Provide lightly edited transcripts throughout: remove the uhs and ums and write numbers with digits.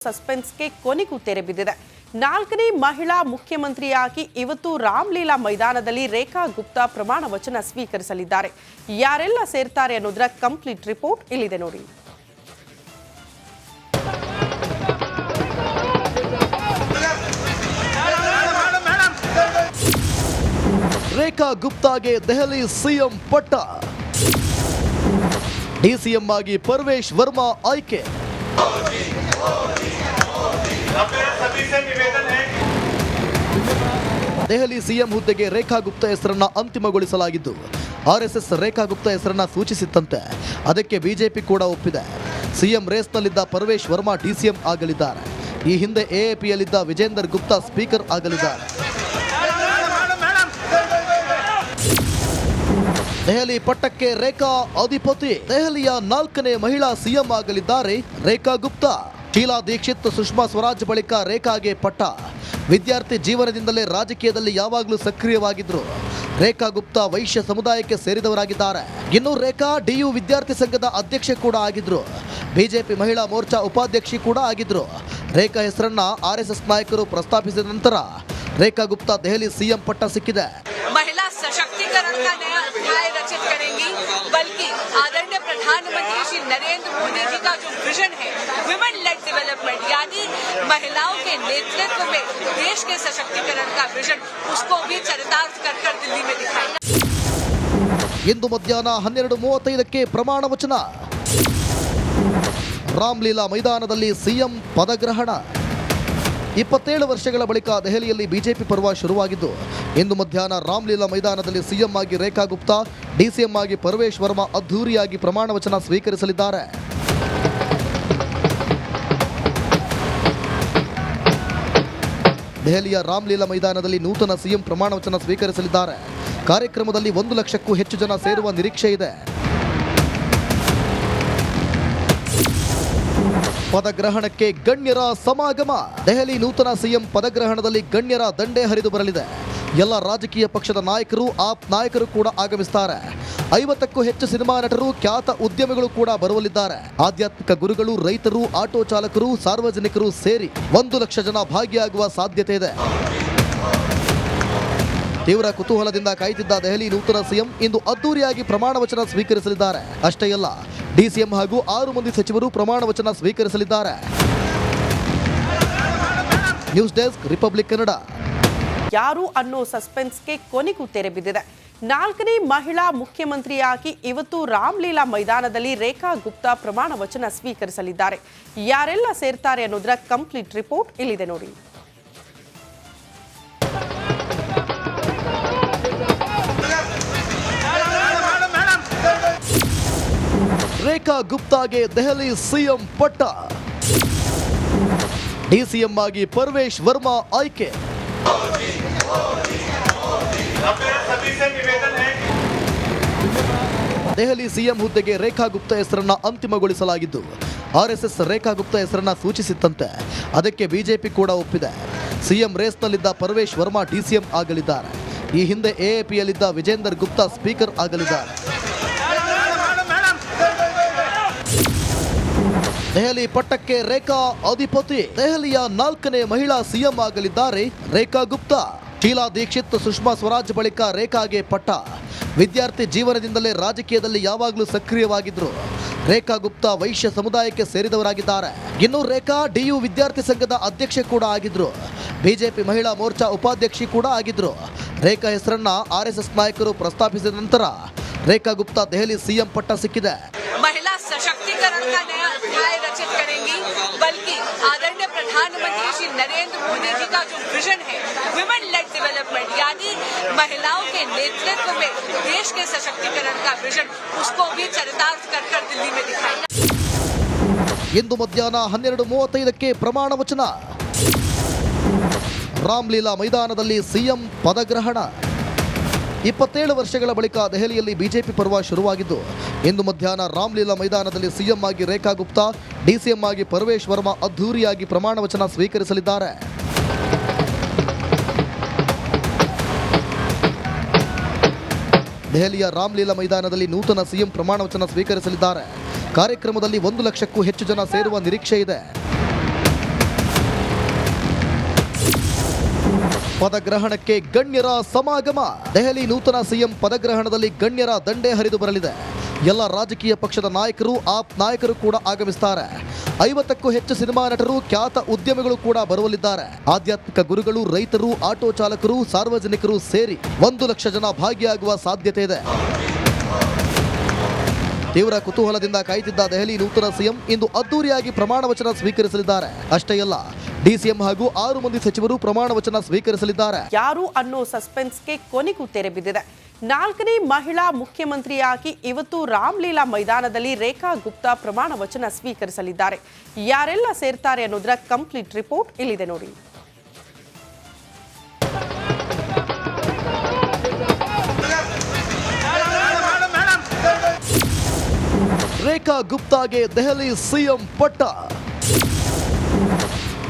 ಸಸ್ಪೆನ್ಸ್ಗೆ ಕೊನೆಗೂ ತೆರೆ ಬಿದ್ದಿದೆ. 4ನೇ ಮಹಿಳಾ ಮುಖ್ಯಮಂತ್ರಿಯಾಗಿ ಇವತ್ತು ರಾಮಲೀಲಾ ಮೈದಾನದಲ್ಲಿ ರೇಖಾ ಗುಪ್ತಾ ಪ್ರಮಾಣ ವಚನ ಸ್ವೀಕರಿಸಲಿದ್ದಾರೆ. ಯಾರೆಲ್ಲ ಸೇರ್ತಾರೆ ಅನ್ನೋದರ ಕಂಪ್ಲೀಟ್ ರಿಪೋರ್ಟ್ ಇಲ್ಲಿದೆ ನೋಡಿ. ರೇಖಾ ಗುಪ್ತಾಗೆ ದೆಹಲಿ ಸಿಎಂ ಪಟ್ಟ, ಡಿಸಿಎಂ ಆಗಿ ಪರ್ವೇಶ್ ವರ್ಮಾ ಆಯ್ಕೆ. ದೆಹಲಿ ಸಿಎಂ ಹುದ್ದೆಗೆ ರೇಖಾ ಗುಪ್ತಾ ಹೆಸರನ್ನ ಅಂತಿಮಗೊಳಿಸಲಾಗಿದ್ದು, ಆರ್ಎಸ್ಎಸ್ ರೇಖಾ ಗುಪ್ತಾ ಹೆಸರನ್ನ ಸೂಚಿಸಿತ್ತಂತೆ. ಅದಕ್ಕೆ ಬಿಜೆಪಿ ಕೂಡ ಒಪ್ಪಿದೆ. ಸಿಎಂ ರೇಸ್ನಲ್ಲಿದ್ದ ಪರ್ವೇಶ್ ವರ್ಮಾ ಡಿಸಿಎಂ ಆಗಲಿದ್ದಾರೆ. ಈ ಹಿಂದೆ ಎಎಪಿಯಲ್ಲಿದ್ದ ವಿಜೇಂದರ್ ಗುಪ್ತಾ ಸ್ಪೀಕರ್ ಆಗಲಿದ್ದಾರೆ. ದೆಹಲಿ ಪಟ್ಟಕ್ಕೆ ರೇಖಾ ಅಧಿಪತಿ. ದೆಹಲಿಯ 4ನೇ ಮಹಿಳಾ ಸಿಎಂ ಆಗಲಿದ್ದಾರೆ ರೇಖಾ ಗುಪ್ತಾ. ಶೀಲಾ ದೀಕ್ಷಿತ್, ಸುಷ್ಮಾ ಸ್ವರಾಜ್ ಬಳಿಕ ರೇಖಾಗೆ ಪಟ್ಟ. ವಿದ್ಯಾರ್ಥಿ ಜೀವನದಿಂದಲೇ ರಾಜಕೀಯದಲ್ಲಿ ಯಾವಾಗಲೂ ಸಕ್ರಿಯವಾಗಿದ್ರು. ರೇಖಾ ಗುಪ್ತಾ ವೈಶ್ಯ ಸಮುದಾಯಕ್ಕೆ ಸೇರಿದವರಾಗಿದ್ದಾರೆ. ಇನ್ನು ರೇಖಾ ಡಿಯು ವಿದ್ಯಾರ್ಥಿ ಸಂಘದ ಅಧ್ಯಕ್ಷೆ ಕೂಡ ಆಗಿದ್ರು. ಬಿಜೆಪಿ ಮಹಿಳಾ ಮೋರ್ಚಾ ಉಪಾಧ್ಯಕ್ಷೆ ಕೂಡ ಆಗಿದ್ರು. ರೇಖಾ ಹೆಸರನ್ನ ಆರ್ಎಸ್ಎಸ್ ನಾಯಕರು ಪ್ರಸ್ತಾಪಿಸಿದ ನಂತರ ರೇಖಾ ಗುಪ್ತಾ ದೆಹಲಿ ಸಿಎಂ ಪಟ್ಟ ಸಿಕ್ಕಿದೆ. महिला सशक्तिकरण का नया अध्याय रचित करेंगी, बल्कि आदरणीय प्रधानमंत्री श्री नरेंद्र मोदी जी का जो विजन है विमेन लेड डेवलपमेंट, यानी महिलाओं के नेतृत्व में देश के सशक्तिकरण का विजन, उसको भी चरितार्थ कर दिल्ली में दिखाएंगे. ಇಂದು ಮಧ್ಯಾಹ್ನ 12:35ಕ್ಕೆ ಪ್ರಮಾಣ ವಚನ. ರಾಮಲೀಲಾ ಮೈದಾನದಲ್ಲಿ ಸಿಎಂ ಪದಗ್ರಹಣ. 27 ವರ್ಷಗಳ ಬಳಿಕ ದೆಹಲಿಯಲ್ಲಿ ಬಿಜೆಪಿ ಪರ್ವ ಶುರುವಾಗಿದ್ದು, ಇಂದು ಮಧ್ಯಾಹ್ನ ರಾಮಲೀಲಾ ಮೈದಾನದಲ್ಲಿ ಸಿಎಂ ಆಗಿ ರೇಖಾ ಗುಪ್ತಾ, ಡಿಸಿಎಂ ಆಗಿ ಪರ್ವೇಶ್ ವರ್ಮಾ ಅದ್ಧೂರಿಯಾಗಿ ಪ್ರಮಾಣ ವಚನ ಸ್ವೀಕರಿಸಲಿದ್ದಾರೆ. ದೆಹಲಿಯ ರಾಮಲೀಲಾ ಮೈದಾನದಲ್ಲಿ ನೂತನ ಸಿಎಂ ಪ್ರಮಾಣ ವಚನ ಸ್ವೀಕರಿಸಲಿದ್ದಾರೆ. ಕಾರ್ಯಕ್ರಮದಲ್ಲಿ 1 ಲಕ್ಷಕ್ಕೂ ಹೆಚ್ಚು ಜನ ಸೇರುವ ನಿರೀಕ್ಷೆ ಇದೆ. ಪದಗ್ರಹಣಕ್ಕೆ ಗಣ್ಯರ ಸಮಾಗಮ. ದೆಹಲಿ ನೂತನ ಸಿಎಂ ಪದಗ್ರಹಣದಲ್ಲಿ ಗಣ್ಯರ ದಂಡೇ ಹರಿದು ಬರಲಿದೆ. ಎಲ್ಲ ರಾಜಕೀಯ ಪಕ್ಷದ ನಾಯಕರು, ಆಪ್ ನಾಯಕರು ಕೂಡ ಆಗಮಿಸುತ್ತಾರೆ. 50ಕ್ಕೂ ಹೆಚ್ಚು ಸಿನಿಮಾ ನಟರು, ಖ್ಯಾತ ಉದ್ಯಮಿಗಳು ಕೂಡ ಬರುವಲ್ಲಿದ್ದಾರೆ. ಆಧ್ಯಾತ್ಮಿಕ ಗುರುಗಳು, ರೈತರು, ಆಟೋ ಚಾಲಕರು, ಸಾರ್ವಜನಿಕರು ಸೇರಿ 1 ಲಕ್ಷ ಜನ ಭಾಗಿಯಾಗುವ ಸಾಧ್ಯತೆ ಇದೆ. ತೀವ್ರ ಕುತೂಹಲದಿಂದ ಕಾಯ್ತಿದ್ದ ದೆಹಲಿ ನೂತನ ಸಿಎಂ ಇಂದು ಅದ್ದೂರಿಯಾಗಿ ಪ್ರಮಾಣ ವಚನ ಸ್ವೀಕರಿಸಲಿದ್ದಾರೆ. ಅಷ್ಟೇ ಅಲ್ಲ, ಡಿಸಿಎಂ ಹಾಗೂ 6 ಮಂದಿ ಸಚಿವರು ಪ್ರಮಾಣ ವಚನ ಸ್ವೀಕರಿಸಲಿದ್ದಾರೆ. News desk, republic Kannada. ಯಾರು ಅನ್ನೋ ಸಸ್ಪೆನ್ಸ್ಗೆ ಕೊನೆಗೂ ತೆರೆ ಬಿದ್ದಿದೆ. 4ನೇ ಮಹಿಳಾ ಮುಖ್ಯಮಂತ್ರಿಯಾಗಿ ಇವತ್ತು ರಾಮಲೀಲಾ ಮೈದಾನದಲ್ಲಿ ರೇಖಾ ಗುಪ್ತಾ ಪ್ರಮಾಣ ವಚನ ಸ್ವೀಕರಿಸಲಿದ್ದಾರೆ. ಯಾರೆಲ್ಲ ಸೇರ್ತಾರೆ ಅನ್ನೋದರ ಕಂಪ್ಲೀಟ್ ರಿಪೋರ್ಟ್ ಇಲ್ಲಿದೆ ನೋಡಿ. ರೇಖಾ ಗುಪ್ತಾಗೆ ದೆಹಲಿ ಸಿಎಂ ಪಟ್ಟ, ಡಿಸಿಎಂ ಆಗಿ ಪರ್ವೇಶ್ ವರ್ಮಾ ಆಯ್ಕೆ. ದೆಹಲಿ ಸಿಎಂ ಹುದ್ದೆಗೆ ರೇಖಾ ಗುಪ್ತಾ ಹೆಸರನ್ನ ಅಂತಿಮಗೊಳಿಸಲಾಗಿದ್ದು, ಆರ್ಎಸ್ಎಸ್ ರೇಖಾ ಗುಪ್ತಾ ಹೆಸರನ್ನ ಸೂಚಿಸಿತ್ತಂತೆ. ಅದಕ್ಕೆ ಬಿಜೆಪಿ ಕೂಡ ಒಪ್ಪಿದೆ. ಸಿಎಂ ರೇಸ್ನಲ್ಲಿದ್ದ ಪರ್ವೇಶ್ ವರ್ಮಾ ಡಿಸಿಎಂ ಆಗಲಿದ್ದಾರೆ. ಈ ಹಿಂದೆ ಎಎಪಿಯಲ್ಲಿದ್ದ ವಿಜೇಂದರ್ ಗುಪ್ತಾ ಸ್ಪೀಕರ್ ಆಗಲಿದ್ದಾರೆ. ದೆಹಲಿ ಪಟ್ಟಕ್ಕೆ ರೇಖಾ ಅಧಿಪತಿ. ದೆಹಲಿಯ 4ನೇ ಮಹಿಳಾ ಸಿಎಂ ಆಗಲಿದ್ದಾರೆ ರೇಖಾ ಗುಪ್ತಾ. ಶೀಲಾ ದೀಕ್ಷಿತ್, ಸುಷ್ಮಾ ಸ್ವರಾಜ್ ಬಳಿಕ ರೇಖಾಗೆ ಪಟ್ಟ. ವಿದ್ಯಾರ್ಥಿ ಜೀವನದಿಂದಲೇ ರಾಜಕೀಯದಲ್ಲಿ ಯಾವಾಗಲೂ ಸಕ್ರಿಯವಾಗಿದ್ರು. ರೇಖಾ ಗುಪ್ತಾ ವೈಶ್ಯ ಸಮುದಾಯಕ್ಕೆ ಸೇರಿದವರಾಗಿದ್ದಾರೆ. ಇನ್ನು ರೇಖಾ ಡಿಯು ವಿದ್ಯಾರ್ಥಿ ಸಂಘದ ಅಧ್ಯಕ್ಷೆ ಕೂಡ ಆಗಿದ್ರು. ಬಿಜೆಪಿ ಮಹಿಳಾ ಮೋರ್ಚಾ ಉಪಾಧ್ಯಕ್ಷೆ ಕೂಡ ಆಗಿದ್ರು. ರೇಖಾ ಹೆಸರನ್ನ ಆರ್ಎಸ್ಎಸ್ ನಾಯಕರು ಪ್ರಸ್ತಾಪಿಸಿದ ನಂತರ ರೇಖಾ ಗುಪ್ತಾ ದೆಹಲಿ ಸಿಎಂ ಪಟ್ಟ ಸಿಕ್ಕಿದೆ. महिला सशक्तिकरण का नया अध्याय रचित करेंगी, बल्कि आदरणीय प्रधानमंत्री श्री नरेंद्र मोदी जी का जो विजन है विमेन लेड डेवलपमेंट, यानी महिलाओं के नेतृत्व में देश के सशक्तिकरण का विजन, उसको भी चरितार्थ कर दिल्ली में दिखाएंगे. ಇಂದು ಮಧ್ಯಾಹ್ನ 12:35ಕ್ಕೆ ಪ್ರಮಾಣ ವಚನ. ರಾಮಲೀಲಾ ಮೈದಾನದಲ್ಲಿ ಸಿಎಂ ಪದಗ್ರಹಣ. 27 ವರ್ಷಗಳ ಬಳಿಕ ದೆಹಲಿಯಲ್ಲಿ ಬಿಜೆಪಿ ಪರ್ವ ಶುರುವಾಗಿದ್ದು, ಇಂದು ಮಧ್ಯಾಹ್ನ ರಾಮಲೀಲಾ ಮೈದಾನದಲ್ಲಿ ಸಿಎಂ ಆಗಿ ರೇಖಾ ಗುಪ್ತಾ, ಡಿಸಿಎಂ ಆಗಿ ಪರ್ವೇಶ್ ವರ್ಮಾ ಅದ್ಧೂರಿಯಾಗಿ ಪ್ರಮಾಣ ವಚನ ಸ್ವೀಕರಿಸಲಿದ್ದಾರೆ. ದೆಹಲಿಯ ರಾಮಲೀಲಾ ಮೈದಾನದಲ್ಲಿ ನೂತನ ಸಿಎಂ ಪ್ರಮಾಣ ವಚನ ಸ್ವೀಕರಿಸಲಿದ್ದಾರೆ. ಕಾರ್ಯಕ್ರಮದಲ್ಲಿ 1 ಲಕ್ಷಕ್ಕೂ ಹೆಚ್ಚು ಜನ ಸೇರುವ ನಿರೀಕ್ಷೆ ಇದೆ. ಪದಗ್ರಹಣಕ್ಕೆ ಗಣ್ಯರ ಸಮಾಗಮ. ದೆಹಲಿ ನೂತನ ಸಿಎಂ ಪದಗ್ರಹಣದಲ್ಲಿ ಗಣ್ಯರ ದಂಡೇ ಹರಿದು ಬರಲಿದೆ. ಎಲ್ಲ ರಾಜಕೀಯ ಪಕ್ಷದ ನಾಯಕರು, ಆಪ್ ನಾಯಕರು ಕೂಡ ಆಗಮಿಸುತ್ತಾರೆ. 50ಕ್ಕೂ ಹೆಚ್ಚು ಸಿನಿಮಾ ನಟರು, ಖ್ಯಾತ ಉದ್ಯಮಿಗಳು ಕೂಡ ಬರುವಲ್ಲಿದ್ದಾರೆ. ಆಧ್ಯಾತ್ಮಿಕ ಗುರುಗಳು, ರೈತರು, ಆಟೋ ಚಾಲಕರು, ಸಾರ್ವಜನಿಕರು ಸೇರಿ 1 ಲಕ್ಷ ಜನ ಭಾಗಿಯಾಗುವ ಸಾಧ್ಯತೆ ಇದೆ. ತೀವ್ರ ಕುತೂಹಲದಿಂದ ಕಾಯ್ತಿದ್ದ ದೆಹಲಿ ನೂತನ ಸಿಎಂ ಇಂದು ಅದ್ದೂರಿಯಾಗಿ ಪ್ರಮಾಣ ವಚನ ಸ್ವೀಕರಿಸಲಿದ್ದಾರೆ. ಅಷ್ಟೇ ಅಲ್ಲ, ಡಿಸಿಎಂ ಹಾಗೂ 6 ಮಂದಿ ಸಚಿವರು ಪ್ರಮಾಣ ವಚನ ಸ್ವೀಕರಿಸಲಿದ್ದಾರೆ. ಯಾರು ಅನ್ನೋ ಸಸ್ಪೆನ್ಸ್ಗೆ ಕೊನೆಗೂ ತೆರೆ ಬಿದ್ದಿದೆ. 4ನೇ ಮಹಿಳಾ ಮುಖ್ಯಮಂತ್ರಿಯಾಗಿ ಇವತ್ತು ರಾಮ್ಲೀಲಾ ಮೈದಾನದಲ್ಲಿ ರೇಖಾ ಗುಪ್ತಾ ಪ್ರಮಾಣ ವಚನ ಸ್ವೀಕರಿಸಲಿದ್ದಾರೆ. ಯಾರೆಲ್ಲ ಸೇರ್ತಾರೆ ಅನ್ನೋದರ ಕಂಪ್ಲೀಟ್ ರಿಪೋರ್ಟ್ ಇಲ್ಲಿದೆ ನೋಡಿ. ರೇಖಾ ಗುಪ್ತಾಗೆ ದೆಹಲಿ ಸಿಎಂ ಪಟ್ಟ.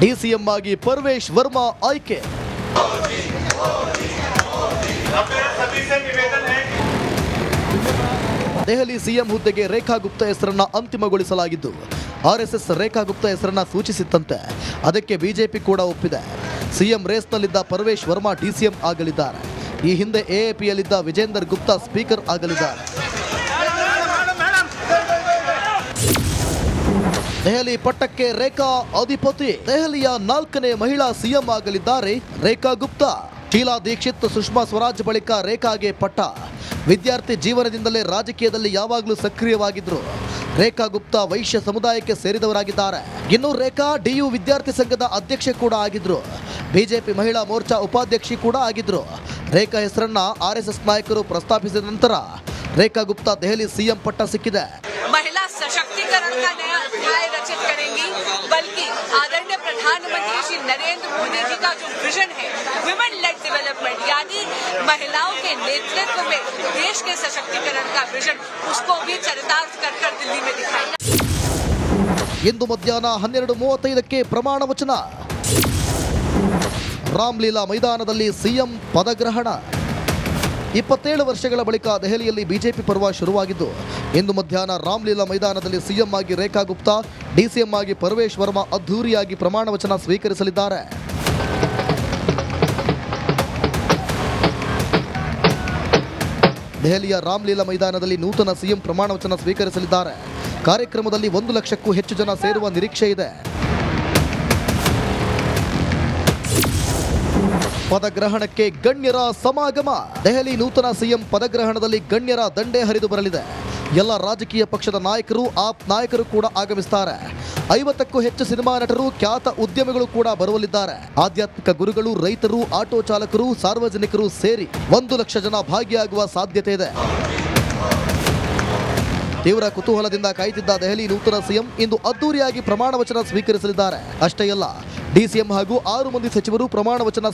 ಡಿಸಿಎಂ ಆಗಿ ಪರ್ವೇಶ್ ವರ್ಮಾ ಆಯ್ಕೆ. ದೆಹಲಿ ಸಿಎಂ ಹುದ್ದೆಗೆ ರೇಖಾ ಗುಪ್ತಾ ಹೆಸರನ್ನ ಅಂತಿಮಗೊಳಿಸಲಾಗಿದ್ದು, ಆರ್ಎಸ್ಎಸ್ ರೇಖಾ ಗುಪ್ತಾ ಹೆಸರನ್ನ ಸೂಚಿಸಿತ್ತಂತೆ. ಅದಕ್ಕೆ ಬಿಜೆಪಿ ಕೂಡ ಒಪ್ಪಿದೆ. ಸಿಎಂ ರೇಸ್ನಲ್ಲಿದ್ದ ಪರ್ವೇಶ್ ವರ್ಮಾ ಡಿಸಿಎಂ ಆಗಲಿದ್ದಾರೆ. ಈ ಹಿಂದೆ ಎಎಪಿಯಲ್ಲಿದ್ದ ವಿಜೇಂದರ್ ಗುಪ್ತಾ ಸ್ಪೀಕರ್ ಆಗಲಿದ್ದಾರೆ. ದೆಹಲಿ ಪಟ್ಟಕ್ಕೆ ರೇಖಾ ಅಧಿಪತಿ. ದೆಹಲಿಯ 4ನೇ ಮಹಿಳಾ ಸಿಎಂ ಆಗಲಿದ್ದಾರೆ ರೇಖಾ ಗುಪ್ತಾ. ಶೀಲಾ ದೀಕ್ಷಿತ್, ಸುಷ್ಮಾ ಸ್ವರಾಜ್ ಬಳಿಕ ರೇಖಾಗೆ ಪಟ್ಟ. ವಿದ್ಯಾರ್ಥಿ ಜೀವನದಿಂದಲೇ ರಾಜಕೀಯದಲ್ಲಿ ಯಾವಾಗಲೂ ಸಕ್ರಿಯವಾಗಿದ್ರು. ರೇಖಾ ಗುಪ್ತಾ ವೈಶ್ಯ ಸಮುದಾಯಕ್ಕೆ ಸೇರಿದವರಾಗಿದ್ದಾರೆ. ಇನ್ನು ರೇಖಾ ಡಿಯು ವಿದ್ಯಾರ್ಥಿ ಸಂಘದ ಅಧ್ಯಕ್ಷೆ ಕೂಡ ಆಗಿದ್ರು. ಬಿಜೆಪಿ ಮಹಿಳಾ ಮೋರ್ಚಾ ಉಪಾಧ್ಯಕ್ಷೆ ಕೂಡ ಆಗಿದ್ರು. ರೇಖಾ ಹೆಸರನ್ನ ಆರ್ಎಸ್ಎಸ್ ನಾಯಕರು ಪ್ರಸ್ತಾಪಿಸಿದ ನಂತರ ರೇಖಾ ಗುಪ್ತಾ ದೆಹಲಿ ಸಿಎಂ ಪಟ್ಟ ಸಿಕ್ಕಿದೆ. महिला सशक्तिकरण का नया अध्याय रचित करेंगी, बल्कि आदरणीय प्रधानमंत्री श्री नरेंद्र मोदी जी का जो विजन है विमेन लेड डेवलपमेंट, यानी महिलाओं के नेतृत्व में देश के सशक्तिकरण का विजन, उसको भी चरितार्थ कर दिल्ली में दिखाएंगे. ಇಂದು ಮಧ್ಯಾಹ್ನ 12:35ಕ್ಕೆ ಪ್ರಮಾಣ ವಚನ. ರಾಮ್ಲೀಲಾ ಮೈದಾನದಲ್ಲಿ ಸಿಎಂ ಪದಗ್ರಹಣ. 27 ವರ್ಷಗಳ ಬಳಿಕ ದೆಹಲಿಯಲ್ಲಿ ಬಿಜೆಪಿ ಪರ್ವ ಶುರುವಾಗಿದ್ದು, ಇಂದು ಮಧ್ಯಾಹ್ನ ರಾಮ್ಲೀಲಾ ಮೈದಾನದಲ್ಲಿ ಸಿಎಂ ಆಗಿ ರೇಖಾ ಗುಪ್ತಾ, ಡಿಸಿಎಂ ಆಗಿ ಪರ್ವೇಶ್ ವರ್ಮಾ ಅದ್ದೂರಿಯಾಗಿ ಪ್ರಮಾಣ ವಚನ ಸ್ವೀಕರಿಸಲಿದ್ದಾರೆ. ದೆಹಲಿಯ ರಾಮ್ಲೀಲಾ ಮೈದಾನದಲ್ಲಿ ನೂತನ ಸಿಎಂ ಪ್ರಮಾಣ ವಚನ ಸ್ವೀಕರಿಸಲಿದ್ದಾರೆ. ಕಾರ್ಯಕ್ರಮದಲ್ಲಿ 1 ಲಕ್ಷಕ್ಕೂ ಹೆಚ್ಚು ಜನ ಸೇರುವ ನಿರೀಕ್ಷೆ ಇದೆ. ಪದಗ್ರಹಣಕ್ಕೆ ಗಣ್ಯರ ಸಮಾಗಮ. ದೆಹಲಿ ನೂತನ ಸಿಎಂ ಪದಗ್ರಹಣದಲ್ಲಿ ಗಣ್ಯರ ದಂಡೇ ಹರಿದು ಬರಲಿದೆ. ಎಲ್ಲ ರಾಜಕೀಯ ಪಕ್ಷದ ನಾಯಕರು, ಆಪ್ ನಾಯಕರು ಕೂಡ ಆಗಮಿಸುತ್ತಾರೆ. 50ಕ್ಕೂ ಹೆಚ್ಚು ಸಿನಿಮಾ ನಟರು, ಖ್ಯಾತ ಉದ್ಯಮಿಗಳು ಕೂಡ ಬರುವಲ್ಲಿದ್ದಾರೆ. ಆಧ್ಯಾತ್ಮಿಕ ಗುರುಗಳು, ರೈತರು, ಆಟೋ ಚಾಲಕರು, ಸಾರ್ವಜನಿಕರು ಸೇರಿ 1 ಲಕ್ಷ ಜನ ಭಾಗಿಯಾಗುವ ಸಾಧ್ಯತೆ ಇದೆ. ತೀವ್ರ ಕುತೂಹಲದಿಂದ ಕಾಯ್ತಿದ್ದ ದೆಹಲಿ ನೂತನ ಸಿಎಂ ಇಂದು ಅದ್ದೂರಿಯಾಗಿ ಪ್ರಮಾಣ ವಚನ ಸ್ವೀಕರಿಸಲಿದ್ದಾರೆ. ಅಷ್ಟೇ ಅಲ್ಲ, ಡಿಸಿಎಂ ಹಾಗೂ 6 ಮಂದಿ ಸಚಿವರು ಪ್ರಮಾಣ ವಚನ